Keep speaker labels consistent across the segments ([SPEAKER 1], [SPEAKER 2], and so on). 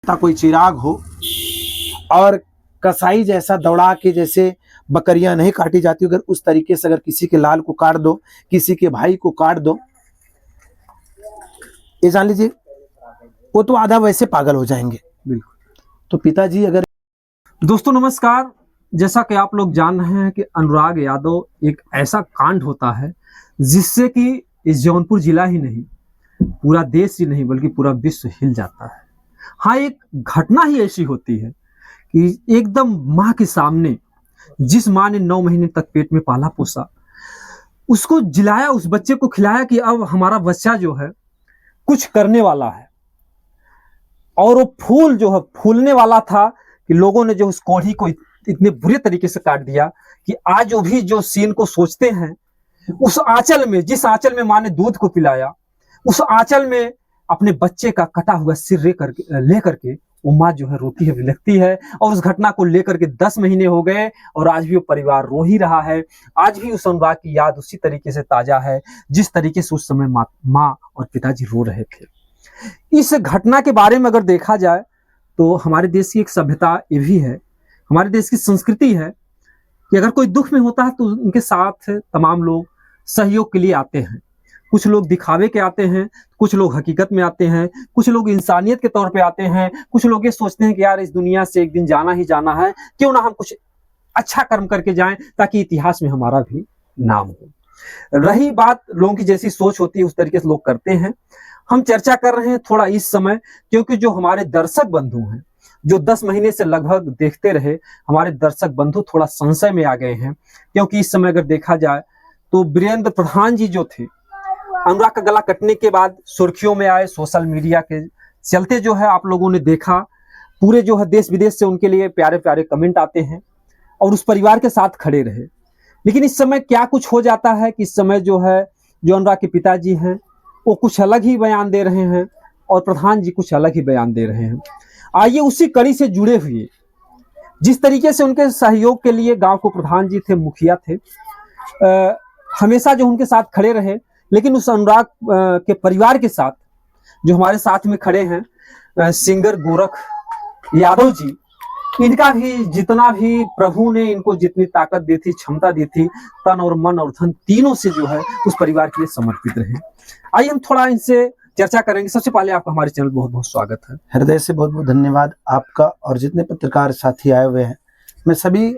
[SPEAKER 1] दीपता कोई चिराग हो, और कसाई जैसा दौड़ा के जैसे बकरियां नहीं काटी जाती, अगर उस तरीके से अगर किसी के लाल को काट दो, किसी के भाई को काट दो, ये जान लीजिए वो तो आधा वैसे पागल हो जाएंगे।
[SPEAKER 2] बिल्कुल।
[SPEAKER 1] तो पिताजी अगर
[SPEAKER 2] दोस्तों नमस्कार, जैसा कि आप लोग जान रहे हैं कि अनुराग यादव एक ऐसा कांड होता है जिससे कि इस जौनपुर जिला ही नहीं, पूरा देश ही नहीं बल्कि पूरा विश्व हिल जाता है। हाँ, एक घटना ही ऐसी होती है कि एकदम माँ के सामने, जिस माँ ने 9 महीने तक पेट में पाला पोसा, उसको जिलाया, उस बच्चे को खिलाया कि अब हमारा बच्चा जो है कुछ करने वाला है। और वो फूल जो है फूलने वाला था कि लोगों ने जो उस कोढ़ी को इतने बुरे तरीके से काट दिया कि आज वो भी जो सीन को सोचते हैं, उस आंचल में, जिस आंचल में माँ ने दूध को पिलाया, उस आंचल में अपने बच्चे का कटा हुआ सिर लेकर के वो माँ जो है रोती है, विलखती है। और उस घटना को लेकर के 10 महीने हो गए और आज भी वो परिवार रो ही रहा है। आज भी उस अनुराग की याद उसी तरीके से ताजा है जिस तरीके से उस समय माँ और पिताजी रो रहे थे। इस घटना के बारे में अगर देखा जाए तो हमारे देश की एक सभ्यता ये भी है, हमारे देश की संस्कृति है कि अगर कोई दुख में होता है तो उनके साथ तमाम लोग सहयोग के लिए आते हैं। कुछ लोग दिखावे के आते हैं, कुछ लोग हकीकत में आते हैं, कुछ लोग इंसानियत के तौर पे आते हैं, कुछ लोग ये सोचते हैं कि यार इस दुनिया से एक दिन जाना ही जाना है, क्यों ना हम कुछ अच्छा कर्म करके जाएं ताकि इतिहास में हमारा भी नाम हो। रही बात लोगों की जैसी सोच होती है उस तरीके से लोग करते हैं। हम चर्चा कर रहे हैं थोड़ा इस समय, क्योंकि जो हमारे दर्शक बंधु हैं, जो 10 महीने से लगभग देखते रहे, हमारे दर्शक बंधु थोड़ा संशय में आ गए हैं। क्योंकि इस समय अगर देखा जाए तो वीरेंद्र प्रधान जी जो थे, अनुराग का गला कटने के बाद सुर्खियों में आए, सोशल मीडिया के चलते जो है आप लोगों ने देखा, पूरे जो है देश विदेश से उनके लिए प्यारे प्यारे कमेंट आते हैं और उस परिवार के साथ खड़े रहे। लेकिन इस समय क्या कुछ हो जाता है कि इस समय जो है जो अनुराग के पिताजी हैं वो कुछ अलग ही बयान दे रहे हैं और प्रधान जी कुछ अलग ही बयान दे रहे हैं। आइए उसी कड़ी से जुड़े हुए, जिस तरीके से उनके सहयोग के लिए गांव को प्रधान जी थे, मुखिया थे, हमेशा जो उनके साथ खड़े रहे, लेकिन उस अनुराग के परिवार के साथ जो हमारे साथ में खड़े हैं सिंगर गोरख यादव जी, इनका भी जितना भी प्रभु ने इनको जितनी ताकत दी थी, क्षमता दी थी, तन और मन और धन तीनों से जो है उस परिवार के लिए समर्पित रहे। आइए हम थोड़ा इनसे चर्चा करेंगे। सबसे पहले आपका हमारे चैनल बहुत बहुत स्वागत है।
[SPEAKER 1] हृदय से बहुत बहुत धन्यवाद आपका, और जितने पत्रकार साथी आए हुए हैं मैं सभी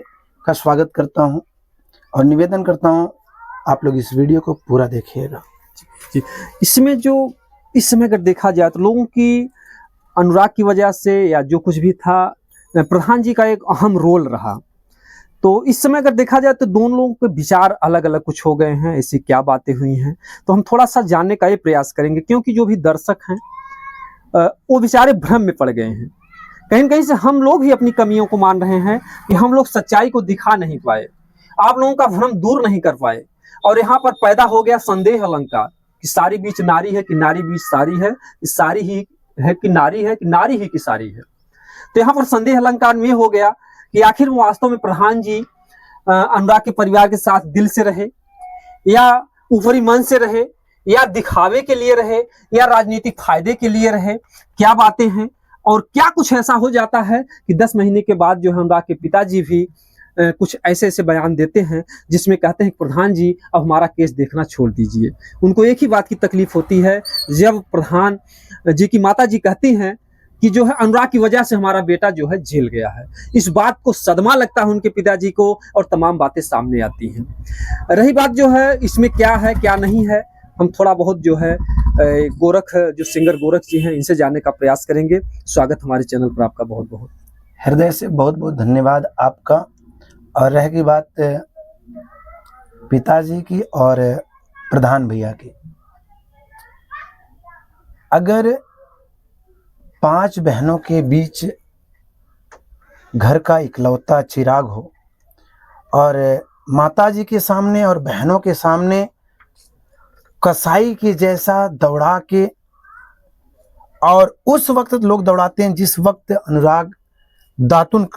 [SPEAKER 1] का स्वागत करता हूं और निवेदन करता हूं आप लोग इस वीडियो को पूरा देखिएगा।
[SPEAKER 2] इसमें जो इस समय अगर देखा जाए तो लोगों की अनुराग की वजह से या जो कुछ भी था, प्रधान जी का एक अहम रोल रहा। तो इस समय अगर देखा जाए तो दोनों लोगों के विचार अलग अलग कुछ हो गए हैं। ऐसी क्या बातें हुई हैं तो हम थोड़ा सा जानने का ये प्रयास करेंगे, क्योंकि जो भी दर्शक हैं वो बेचारे भ्रम में पड़ गए हैं। कहीं न कहीं से हम लोग भी अपनी कमियों को मान रहे हैं कि हम लोग सच्चाई को दिखा नहीं पाए, आप लोगों का भ्रम दूर नहीं कर पाए, और यहाँ पर पैदा हो गया संदेह अलंकार कि सारी बीच नारी है कि नारी बीच सारी है, सारी ही है कि नारी ही की सारी है। तो यहाँ पर संदेह अलंकार में हो गया कि आखिर वो वास्तव में प्रधान जी अनुराग के परिवार के साथ दिल से रहे, या ऊपरी मन से रहे, या दिखावे के लिए रहे, या राजनीतिक फायदे के लिए रहे, क्या बातें हैं। और क्या कुछ ऐसा हो जाता है कि 10 महीने के बाद जो है अनुराग के पिताजी भी कुछ ऐसे ऐसे बयान देते हैं जिसमें कहते हैं कि प्रधान जी अब हमारा केस देखना छोड़ दीजिए। उनको एक ही बात की तकलीफ होती है, जब प्रधान जी की माता जी कहती हैं कि जो है अनुराग की वजह से हमारा बेटा जो है जेल गया है। इस बात को सदमा लगता है उनके पिताजी को और तमाम बातें सामने आती हैं। रही बात जो है इसमें क्या है क्या नहीं है, हम थोड़ा बहुत जो है गोरख, जो सिंगर गोरख जी हैं, इनसे जानने का प्रयास करेंगे। स्वागत हमारे चैनल पर आपका बहुत बहुत।
[SPEAKER 1] हृदय से बहुत बहुत धन्यवाद आपका। और रह गई बात पिताजी की और प्रधान भैया की, अगर 5 बहनों के बीच घर का इकलौता चिराग हो और माताजी के सामने और बहनों के सामने कसाई के जैसा दौड़ा के, और उस वक्त लोग दौड़ाते हैं जिस वक्त अनुराग दातुन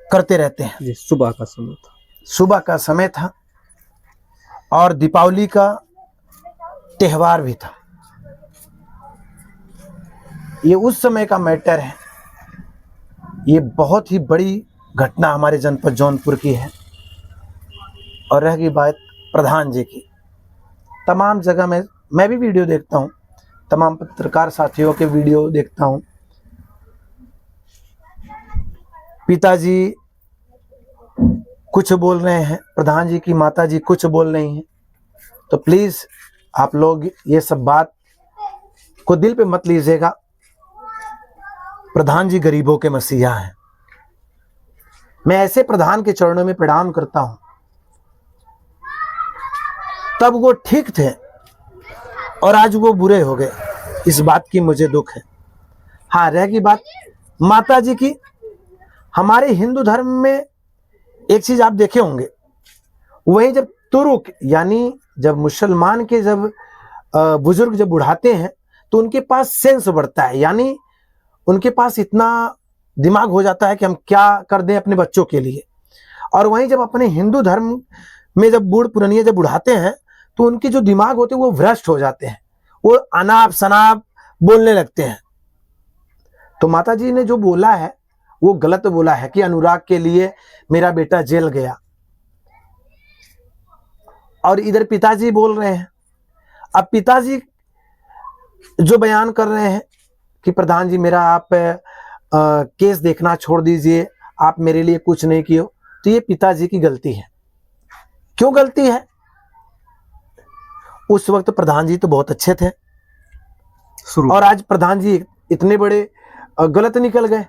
[SPEAKER 1] करते रहते हैं।
[SPEAKER 2] सुबह का समय था,
[SPEAKER 1] सुबह का समय था और दीपावली का त्यौहार भी था। ये उस समय का मैटर है ये बहुत ही बड़ी घटना हमारे जनपद जौनपुर की है। और रह गई बात प्रधान जी की, तमाम जगह मैं भी वीडियो देखता हूँ, तमाम पत्रकार साथियों के वीडियो देखता हूँ। पिताजी कुछ बोल रहे हैं, प्रधान जी की माता जी कुछ बोल रही हैं। तो प्लीज़ आप लोग ये सब बात को दिल पे मत लीजिएगा। प्रधान जी गरीबों के मसीहा हैं। मैं ऐसे प्रधान के चरणों में प्रणाम करता हूं। तब वो ठीक थे और आज वो बुरे हो गए, इस बात की मुझे दुख है। हाँ, रह गई बात माता जी की, हमारे हिंदू धर्म में एक चीज आप देखे होंगे, वही जब तुरुक यानी जब मुसलमान के जब बुजुर्ग जब बुढ़ाते हैं तो उनके पास सेंस बढ़ता है, यानी उनके पास इतना दिमाग हो जाता है कि हम क्या कर दें अपने बच्चों के लिए। और वहीं जब अपने हिंदू धर्म में जब बूढ़ पुरानिया जब बुढ़ाते हैं तो उनके जो दिमाग होते हैं वो भ्रष्ट हो जाते हैं, वो अनाप शनाप बोलने लगते हैं। तो माता जी ने जो बोला है वो गलत बोला है कि अनुराग के लिए मेरा बेटा जेल गया। और इधर पिताजी बोल रहे हैं, अब पिताजी जो बयान कर रहे हैं कि प्रधान जी मेरा आप केस देखना छोड़ दीजिए, आप मेरे लिए कुछ नहीं किए, तो ये पिताजी की गलती है। क्यों गलती है? उस वक्त प्रधान जी तो बहुत अच्छे थे और आज प्रधान जी इतने बड़े गलत निकल गए।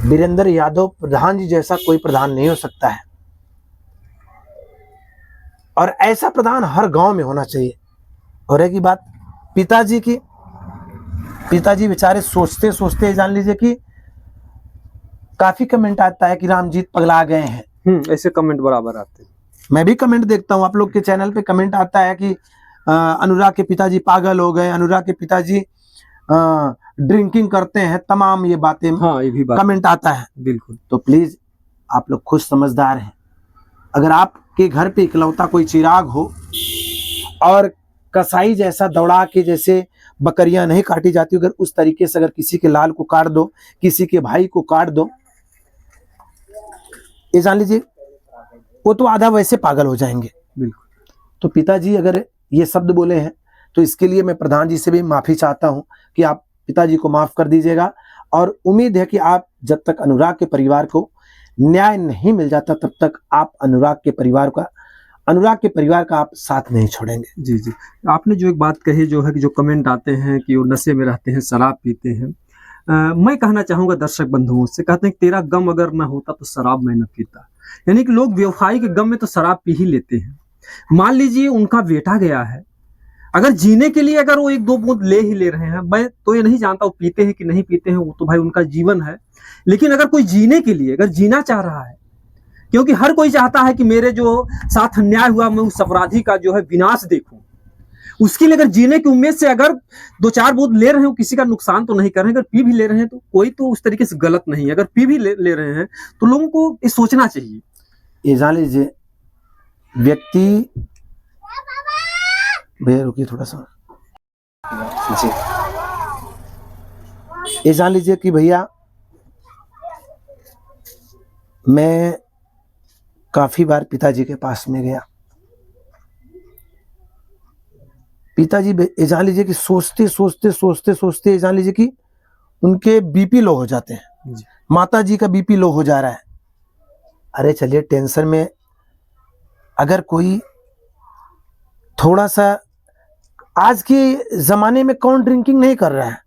[SPEAKER 1] वीरेंद्र यादव प्रधान जी जैसा कोई प्रधान नहीं हो सकता है, और ऐसा प्रधान हर गांव में होना चाहिए। और एक ही बात पिताजी की, पिताजी बेचारे सोचते सोचते जान लीजिए कि काफी कमेंट आता है कि रामजीत पगला गए हैं।
[SPEAKER 2] ऐसे कमेंट बराबर आते हैं।
[SPEAKER 1] मैं भी कमेंट देखता हूँ, आप लोग के चैनल पे कमेंट आता है कि अनुराग के पिताजी पागल हो गए, अनुराग के पिताजी ड्रिंकिंग करते हैं, तमाम ये बातें
[SPEAKER 2] हाँ, ये भी बात
[SPEAKER 1] कमेंट आता है।
[SPEAKER 2] बिल्कुल।
[SPEAKER 1] तो प्लीज आप लोग खुद समझदार हैं। अगर आपके घर पे इकलौता कोई चिराग हो और कसाई जैसा दौड़ा के जैसे बकरियां नहीं काटी जाती, अगर उस तरीके से अगर किसी के लाल को काट दो, किसी के भाई को काट दो, ये जान लीजिए वो तो आधा वैसे पागल हो जाएंगे।
[SPEAKER 2] बिल्कुल।
[SPEAKER 1] तो पिताजी अगर ये शब्द बोले हैं तो इसके लिए मैं प्रधान जी से भी माफी चाहता हूं कि आप पिताजी को माफ कर दीजिएगा। और उम्मीद है कि आप जब तक अनुराग के परिवार को न्याय नहीं मिल जाता तब तक आप अनुराग के परिवार का आप साथ नहीं छोड़ेंगे।
[SPEAKER 2] जी जी, आपने जो एक बात कही जो है कि जो कमेंट आते हैं कि वो नशे में रहते हैं, शराब पीते हैं, मैं कहना चाहूंगा दर्शक बंधुओं से, कहते हैं कि तेरा गम अगर ना होता तो शराब मैं न पीता। यानी कि लोग व्यवसायी के गम में तो शराब पी ही लेते हैं। मान लीजिए उनका बेटा गया है, अगर जीने के लिए अगर वो एक दो बूंद ले ही ले रहे हैं, मैं तो ये नहीं जानता वो पीते हैं कि नहीं पीते हैं, वो तो भाई उनका जीवन है। लेकिन अगर कोई जीने के लिए अगर जीना चाह रहा है, क्योंकि हर कोई चाहता है कि मेरे जो साथ अन्याय हुआ मैं उस अपराधी का जो है विनाश देखूं, उसके लिए अगर जीने की उम्मीद से अगर दो चार बूंद ले रहे हो, किसी का नुकसान तो नहीं कर रहे हैं। अगर पी भी ले रहे हैं तो कोई तो उस तरीके से गलत नहीं है। अगर पी भी ले रहे हैं तो लोगों को ये सोचना चाहिए।
[SPEAKER 1] ये जान लीजिए व्यक्ति, भैया रुकिए थोड़ा सा जी, ये जान लीजिए कि भैया मैं काफी बार पिताजी के पास में गया। पिताजी ये जान लीजिए कि सोचते जान लीजिए कि उनके बीपी लो हो जाते हैं। माता जी का बीपी लो हो जा रहा है। अरे चलिए, टेंशन में अगर कोई थोड़ा सा, आज के जमाने में कौन ड्रिंकिंग नहीं कर रहा है?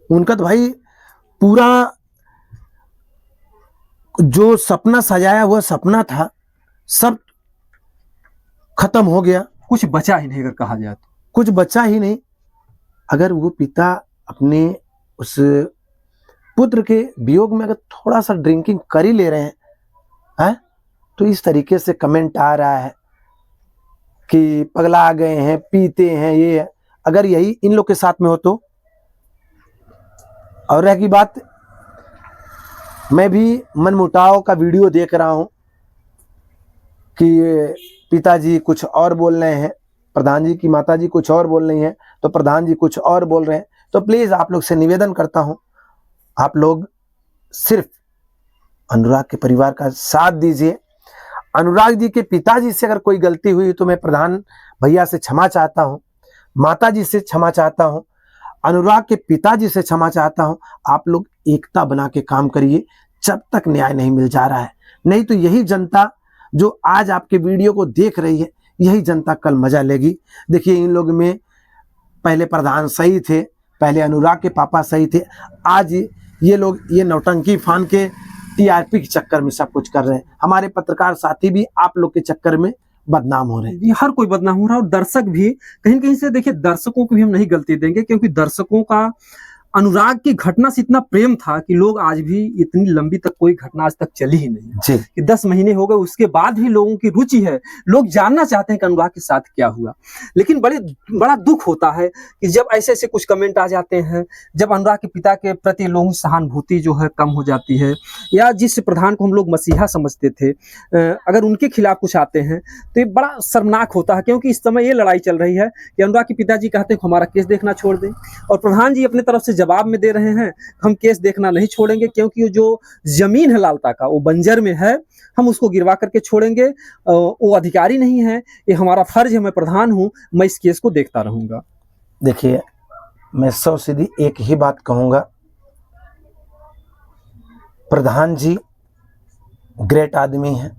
[SPEAKER 1] उनका तो भाई पूरा जो सपना सजाया हुआ सपना था सब खत्म हो गया,
[SPEAKER 2] कुछ बचा ही नहीं अगर कहा जाए तो,
[SPEAKER 1] कुछ बचा ही नहीं। अगर वो पिता अपने उस पुत्र के वियोग में अगर थोड़ा सा ड्रिंकिंग कर ही ले रहे हैं, तो इस तरीके से कमेंट आ रहा है कि पगला गए हैं, पीते हैं, ये है। अगर यही इन लोग के साथ में हो तो। और रह की बात, मैं भी मनमुटाव का वीडियो देख रहा हूं कि पिताजी कुछ और बोल रहे हैं, प्रधान जी की माताजी कुछ और बोल रही हैं, तो प्रधान जी कुछ और बोल रहे हैं। तो प्लीज आप लोग से निवेदन करता हूं, आप लोग सिर्फ अनुराग के परिवार का साथ दीजिए। अनुराग जी के पिताजी से अगर कोई गलती हुई तो मैं प्रधान भैया से क्षमा चाहता हूँ, माता जी से क्षमा चाहता हूँ, अनुराग के पिताजी से क्षमा चाहता हूँ। आप लोग एकता बना के काम करिए जब तक न्याय नहीं मिल जा रहा है। नहीं तो यही जनता जो आज आपके वीडियो को देख रही है, यही जनता कल मजा लेगी। देखिए इन लोग में पहले प्रधान सही थे, पहले अनुराग के पापा सही थे, आज ये लोग ये नौटंकी फान के टीआरपी के चक्कर में सब कुछ कर रहे हैं। हमारे पत्रकार साथी भी आप लोग के चक्कर में बदनाम हो रहे हैं।
[SPEAKER 2] ये हर कोई बदनाम हो रहा है, और दर्शक भी कहीं कहीं से, देखिए दर्शकों को भी हम नहीं गलती देंगे, क्योंकि दर्शकों का अनुराग की घटना से इतना प्रेम था कि लोग आज भी, इतनी लंबी तक कोई घटना आज तक चली ही नहीं
[SPEAKER 1] जी।
[SPEAKER 2] कि 10 महीने हो गए, उसके बाद भी लोगों की रुचि है, लोग जानना चाहते हैं कि अनुराग के साथ क्या हुआ। लेकिन बड़ा दुख होता है कि जब ऐसे ऐसे कुछ कमेंट आ जाते हैं, जब अनुराग के पिता के प्रति लोगों की सहानुभूति जो है कम हो जाती है, या जिस प्रधान को हम लोग मसीहा समझते थे, अगर उनके खिलाफ कुछ आते हैं तो ये बड़ा शर्मनाक होता है। क्योंकि इस समय ये लड़ाई चल रही है कि अनुराग के पिताजी कहते हैं कि हमारा केस देखना छोड़ दें, और प्रधान जी अपने तरफ से जवाब में दे रहे हैं हम केस देखना नहीं छोड़ेंगे, क्योंकि जो जमीन है लालता का वो बंजर में है, हम उसको गिरवा करके छोड़ेंगे, वो अधिकारी नहीं है, ये हमारा फर्ज है, मैं प्रधान हूं, मैं इस केस को देखता रहूंगा।
[SPEAKER 1] देखिए मैं 100 सीधी एक ही बात कहूंगा, प्रधान जी ग्रेट आदमी हैं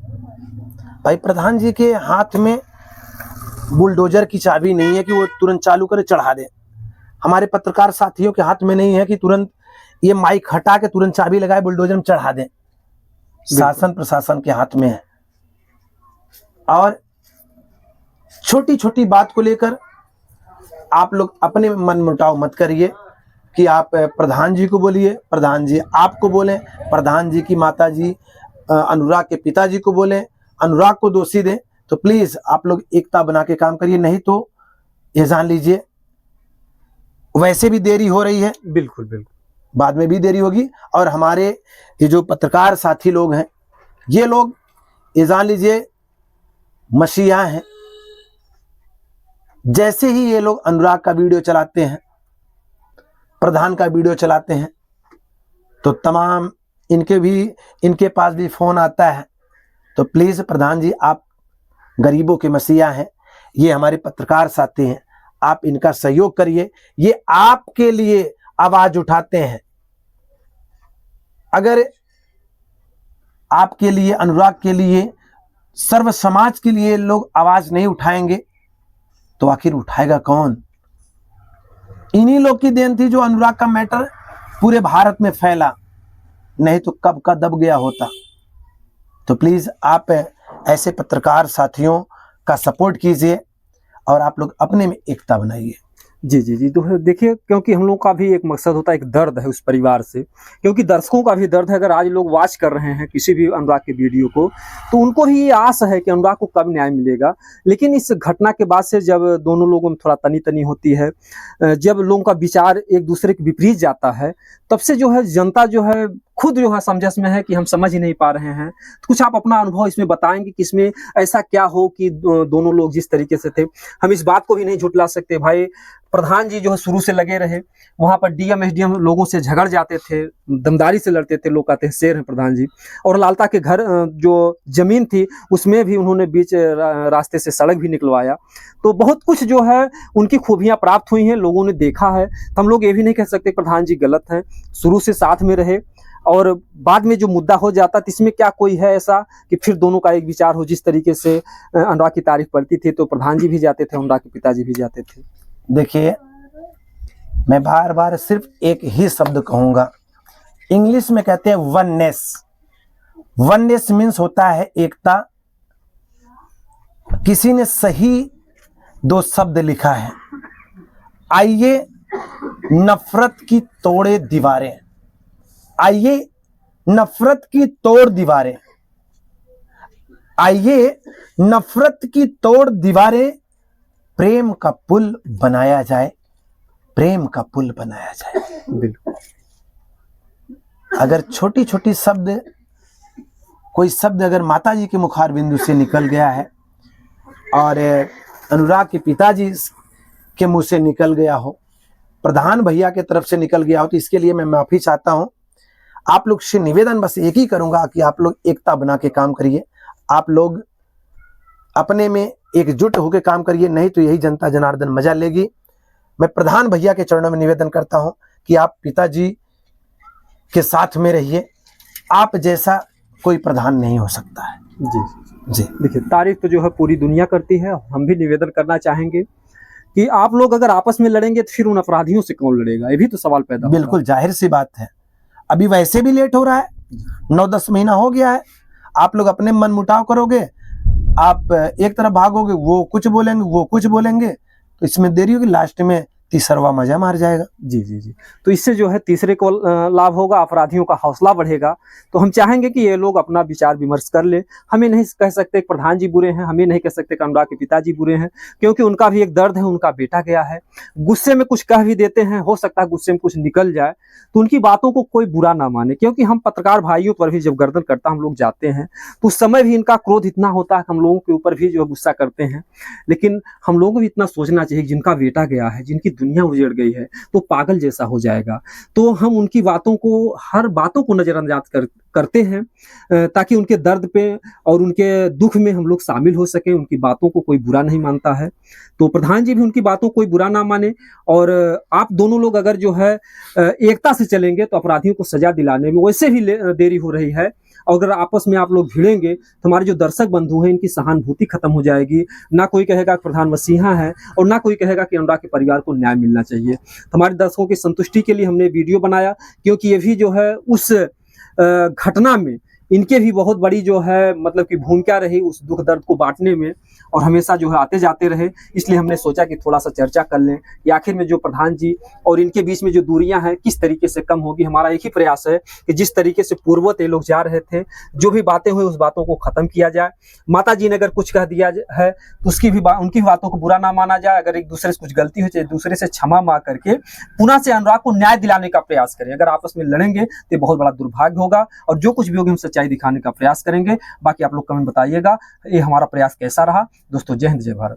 [SPEAKER 1] भाई। प्रधान जी के हाथ में बुलडोजर की चाबी नहीं है कि वो तुरंत चालू करे चढ़ा दे। हमारे पत्रकार साथियों के हाथ में नहीं है कि तुरंत ये माइक हटा के तुरंत चाबी लगाए बुलडोजर में चढ़ा दें। शासन प्रशासन के हाथ में है। और छोटी छोटी बात को लेकर आप लोग अपने मन मुटाव मत करिए कि आप प्रधान जी को बोलिए, प्रधान जी आपको बोलें, प्रधान जी की माता जी अनुराग के पिताजी को बोलें, अनुराग को दोषी दें। तो प्लीज आप लोग एकता बना के काम करिए, नहीं तो ये जान लीजिए वैसे भी देरी हो रही है,
[SPEAKER 2] बिल्कुल बिल्कुल
[SPEAKER 1] बाद में भी देरी होगी। और हमारे ये जो पत्रकार साथी लोग हैं, ये लोग ये जान लीजिए मसीहा हैं। जैसे ही ये लोग अनुराग का वीडियो चलाते हैं, प्रधान का वीडियो चलाते हैं, तो तमाम इनके पास भी फोन आता है। तो प्लीज प्रधान जी आप गरीबों के मसीहा हैं, ये हमारे पत्रकार साथी हैं, आप इनका सहयोग करिए। ये आपके लिए आवाज उठाते हैं। अगर आपके लिए, अनुराग के लिए, सर्व समाज के लिए लोग आवाज नहीं उठाएंगे तो आखिर उठाएगा कौन? इन्हीं लोग की देन थी जो अनुराग का मैटर पूरे भारत में फैला, नहीं तो कब का दब गया होता। तो प्लीज आप ऐसे पत्रकार साथियों का सपोर्ट कीजिए और आप लोग अपने में एकता बनाइए।
[SPEAKER 2] जी जी जी। तो देखिए, क्योंकि हम लोग का भी एक मकसद होता है, एक दर्द है उस परिवार से, क्योंकि दर्शकों का भी दर्द है। अगर आज लोग वॉच कर रहे हैं किसी भी अनुराग के वीडियो को, तो उनको ही ये आस है कि अनुराग को कब न्याय मिलेगा। लेकिन इस घटना के बाद से जब दोनों लोगों में थोड़ा तनी तनी होती है, जब लोगों का विचार एक दूसरे के विपरीत जाता है, तब से जो है जनता जो है खुद जो है समझस में है कि हम समझ ही नहीं पा रहे हैं। तो कुछ आप अपना अनुभव इसमें बताएंगे कि इसमें ऐसा क्या हो कि दोनों लोग जिस तरीके से थे, हम इस बात को भी नहीं झुटला सकते भाई। प्रधान जी जो है शुरू से लगे रहे, वहां पर डीएम एसडीएम लोगों से झगड़ जाते थे, दमदारी से लड़ते थे, लोग कहते हैं शेर हैं प्रधान जी। और लालता के घर जो जमीन थी उसमें भी उन्होंने बीच रास्ते से सड़क भी निकलवाया। तो बहुत कुछ जो है उनकी खूबियां प्राप्त हुई हैं, लोगों ने देखा है। तो हम लोग ये भी नहीं कह सकते प्रधान जी गलत हैं, शुरू से साथ में रहे, और बाद में जो मुद्दा हो जाता तो इसमें क्या कोई है ऐसा कि फिर दोनों का एक विचार हो। जिस तरीके से अनुराग की तारीफ पड़ती थी तो प्रधान जी भी जाते थे, अनुराग के पिताजी भी जाते थे।
[SPEAKER 1] देखिए मैं बार बार सिर्फ एक ही शब्द कहूंगा, इंग्लिश में कहते हैं वननेस। वननेस मीन्स होता है एकता। किसी ने सही 2 शब्द लिखा है, आइए नफरत की तोड़े दीवारें, आइए नफरत की तोड़ दीवारें, आइए नफरत की तोड़ दीवारें, प्रेम का पुल बनाया जाए, प्रेम का पुल बनाया जाए।
[SPEAKER 2] बिल्कुल।
[SPEAKER 1] अगर छोटी छोटी शब्द, कोई शब्द अगर माता जी के मुखार बिंदु से निकल गया है और अनुराग के पिताजी के मुंह से निकल गया हो, प्रधान भैया के तरफ से निकल गया हो, तो इसके लिए मैं माफी चाहता हूं। आप लोग से निवेदन बस एक ही करूंगा कि आप लोग एकता बना के काम करिए, आप लोग अपने में एकजुट होकर काम करिए, नहीं तो यही जनता जनार्दन मजा लेगी। मैं प्रधान भैया के चरणों में निवेदन करता हूं कि आप पिताजी के साथ में रहिए, आप जैसा कोई प्रधान नहीं हो सकता है।
[SPEAKER 2] जी
[SPEAKER 1] जी
[SPEAKER 2] देखिए, तारीफ तो जो है पूरी दुनिया करती है। हम भी निवेदन करना चाहेंगे कि आप लोग अगर आपस में लड़ेंगे तो फिर उन अपराधियों से कौन लड़ेगा, ये भी तो सवाल पैदा होगा।
[SPEAKER 1] बिल्कुल जाहिर सी बात है, अभी वैसे भी लेट हो रहा है, 9-10 महीना हो गया है। आप लोग अपने मन मुटाव करोगे, आप एक तरफ भागोगे, वो कुछ बोलेंगे वो कुछ बोलेंगे, तो इसमें देरी होगी, लास्ट में तीसरवा मजा मार जाएगा।
[SPEAKER 2] जी जी जी, तो इससे जो है तीसरे को लाभ होगा, अपराधियों का हौसला बढ़ेगा। तो हम चाहेंगे कि ये लोग अपना विचार विमर्श कर ले। हमें नहीं कह सकते कि प्रधान जी बुरे हैं, हमें नहीं कह सकते कि अनुराग के पिताजी बुरे हैं, क्योंकि उनका भी एक दर्द है, उनका बेटा गया है। गुस्से में कुछ कह भी देते हैं, हो सकता है गुस्से में कुछ निकल जाए, तो उनकी बातों को कोई बुरा ना माने। क्योंकि हम पत्रकार भाइयों पर भी जब गर्दन कट्टा हम लोग जाते हैं तो उस समय भी इनका क्रोध इतना होता है कि हम लोगों के ऊपर भी जो गुस्सा करते हैं। लेकिन हम लोगों को भी इतना सोचना चाहिए, जिनका बेटा गया है, जिनकी दुनिया उजड़ गई है, तो पागल जैसा हो जाएगा। तो हम उनकी बातों को, हर बातों को नजरअंदाज करते हैं, ताकि उनके दर्द पे और उनके दुख में हम लोग शामिल हो सके। उनकी बातों को कोई बुरा नहीं मानता है, तो प्रधान जी भी उनकी बातों को कोई बुरा ना माने। और आप दोनों लोग अगर जो है एकता से चलेंगे तो अपराधियों को सजा दिलाने में वैसे भी देरी हो रही है। अगर आपस में आप लोग भिड़ेंगे तो हमारे जो दर्शक बंधु हैं, इनकी सहानुभूति खत्म हो जाएगी। ना कोई कहेगा कि प्रधान मसीहा है, और ना कोई कहेगा कि अनुराग के परिवार को न्याय मिलना चाहिए। तो हमारे दर्शकों की संतुष्टि के लिए हमने वीडियो बनाया, क्योंकि ये भी जो है उस घटना में इनके भी बहुत बड़ी जो है मतलब कि भूमिका रही उस दुख दर्द को बांटने में, और हमेशा जो है आते जाते रहे। इसलिए हमने सोचा कि थोड़ा सा चर्चा कर लें कि आखिर में जो प्रधान जी और इनके बीच में जो दूरियां हैं किस तरीके से कम होगी। हमारा एक ही प्रयास है कि जिस तरीके से पूर्ववत ये लोग जा रहे थे, जो भी बातें हुई उस बातों को खत्म किया जाए। माता जी ने अगर कुछ कह दिया है तो उसकी भी उनकी बातों को बुरा ना माना जाए। अगर एक दूसरे से कुछ गलती हो, चाहे दूसरे से क्षमा मांग करके पुनः से अनुराग को न्याय दिलाने का प्रयास करें। अगर आपस में लड़ेंगे तो बहुत बड़ा दुर्भाग्य होगा, और जो कुछ भी होगी हम सच्चाई दिखाने का प्रयास करेंगे। बाकी आप लोग कमेंट बताइएगा ये हमारा प्रयास कैसा रहा। दोस्तों, जय हिंद, जय भारत।